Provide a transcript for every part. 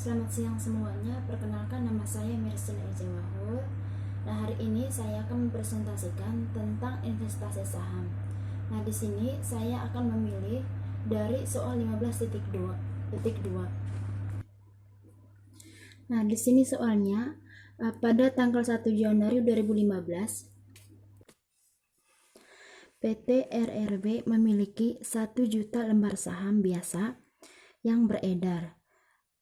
Selamat siang semuanya, perkenalkan nama saya Mirsin Ejawahul. Nah, hari ini saya akan mempresentasikan tentang investasi saham. Nah, di sini saya akan memilih dari soal 15.2. Nah, di sini soalnya pada tanggal 1 Januari 2015 PT RRB memiliki 1 juta lembar saham biasa yang beredar.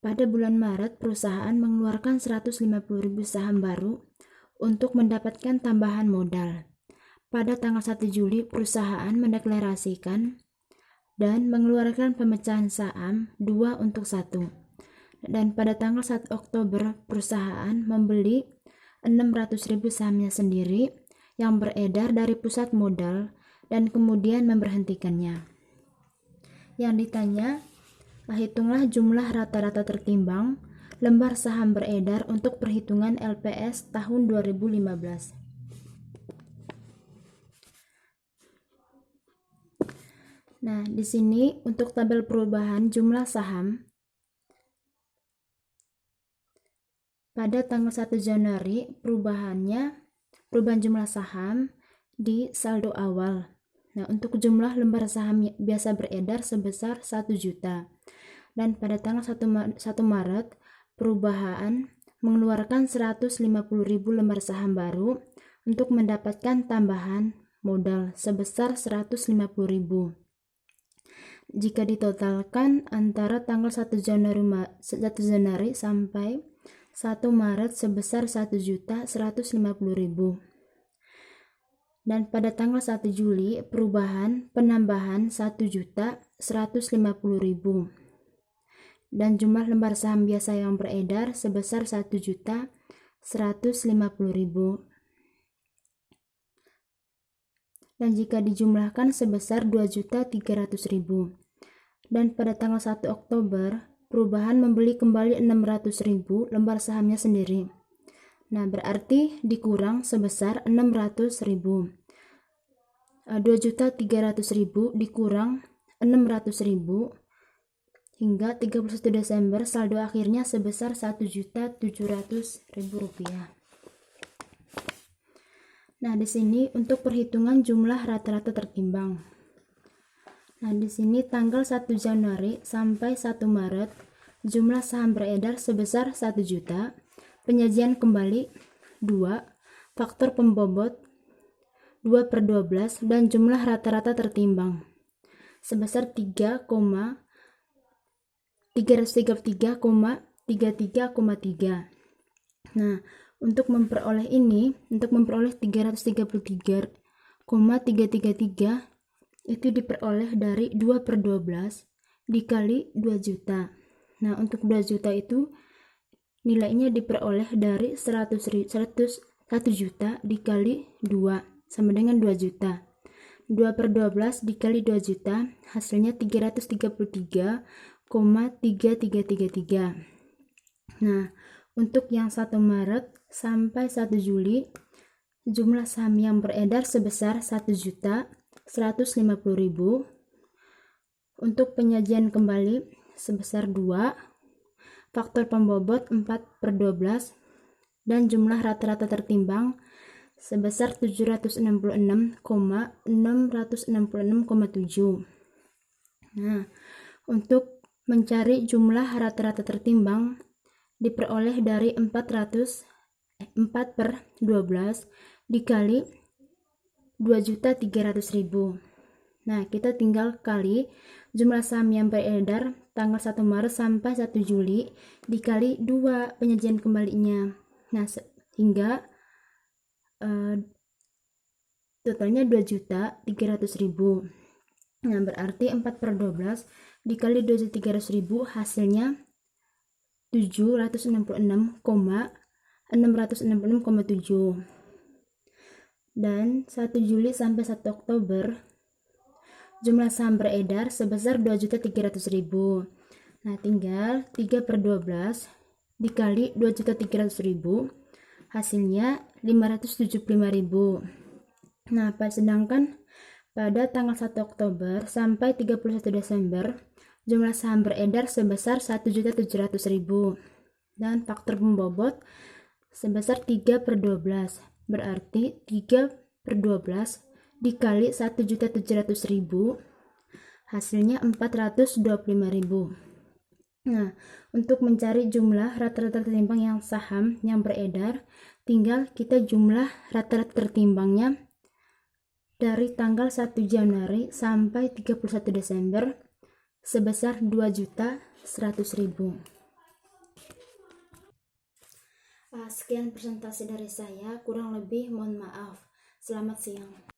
Pada bulan Maret, perusahaan mengeluarkan 150.000 saham baru untuk mendapatkan tambahan modal. Pada tanggal 1 Juli, perusahaan mendeklarasikan dan mengeluarkan pemecahan saham 2 untuk 1. Dan pada tanggal 1 Oktober, perusahaan membeli 600.000 sahamnya sendiri yang beredar dari pusat modal dan kemudian memberhentikannya. Yang ditanya, hitunglah jumlah rata-rata tertimbang lembar saham beredar untuk perhitungan LPS tahun 2015. Nah, di sini untuk tabel perubahan jumlah saham pada tanggal 1 Januari perubahan jumlah saham di saldo awal. Nah, untuk jumlah lembar saham biasa beredar sebesar 1 juta. Dan pada tanggal 1 Maret, perubahan mengeluarkan 150.000 lembar saham baru untuk mendapatkan tambahan modal sebesar 150.000. Jika ditotalkan antara tanggal 1 Januari sampai 1 Maret sebesar 1.150.000. Dan pada tanggal 1 Juli, perubahan penambahan 1.150.000. Dan jumlah lembar saham biasa yang beredar sebesar 1.150.000. Dan jika dijumlahkan sebesar 2.300.000. Dan pada tanggal 1 Oktober, perubahan membeli kembali 600.000 lembar sahamnya sendiri. Nah, berarti dikurang sebesar 600.000. 2.300.000 dikurang 600.000 hingga 31 Desember saldo akhirnya sebesar 1.700.000 rupiah. Nah, di sini untuk perhitungan jumlah rata-rata tertimbang. Nah, di sini tanggal 1 Januari sampai 1 Maret jumlah saham beredar sebesar 1 juta, penyajian kembali 2, faktor pembobot 2/12 dan jumlah rata-rata tertimbang sebesar 333,33,3. Nah, untuk memperoleh 333,333 itu diperoleh dari 2/12 dikali 2 juta. Nah, untuk 2 juta itu nilainya diperoleh dari 100 juta dikali 2 sama dengan 2 juta. 2/12 dikali 2 juta hasilnya 333,3333. Nah, untuk yang 1 Maret sampai 1 Juli jumlah saham yang beredar sebesar 1.150.000. Untuk penyajian kembali sebesar 2, faktor pembobot 4/12 dan jumlah rata-rata tertimbang sebesar 766,666,7. Nah, untuk mencari jumlah rata-rata tertimbang diperoleh dari 4/12 dikali 2.300.000. Nah, kita tinggal kali jumlah saham yang beredar tanggal 1 Maret sampai 1 Juli dikali 2 penyajian kembalinya. Nah, hingga totalnya 2.300.000. Nah, berarti 4/12 dikali 2.300.000 hasilnya 766,666,7. Dan 1 Juli sampai 1 Oktober jumlah saham beredar sebesar 2.300.000. Nah, tinggal 3/12 dikali 2.300.000 hasilnya 575.000. Nah, sedangkan pada tanggal 1 Oktober sampai 31 Desember jumlah saham beredar sebesar 1.700.000 dan faktor pembobot sebesar 3/12. Berarti 3/12 dikali 1.700.000 hasilnya 425.000. Nah, untuk mencari jumlah rata-rata tertimbang yang saham yang beredar, tinggal kita jumlah rata-rata tertimbangnya dari tanggal 1 Januari sampai 31 Desember sebesar 2.100.000. Sekian presentasi dari saya, kurang lebih mohon maaf. Selamat siang.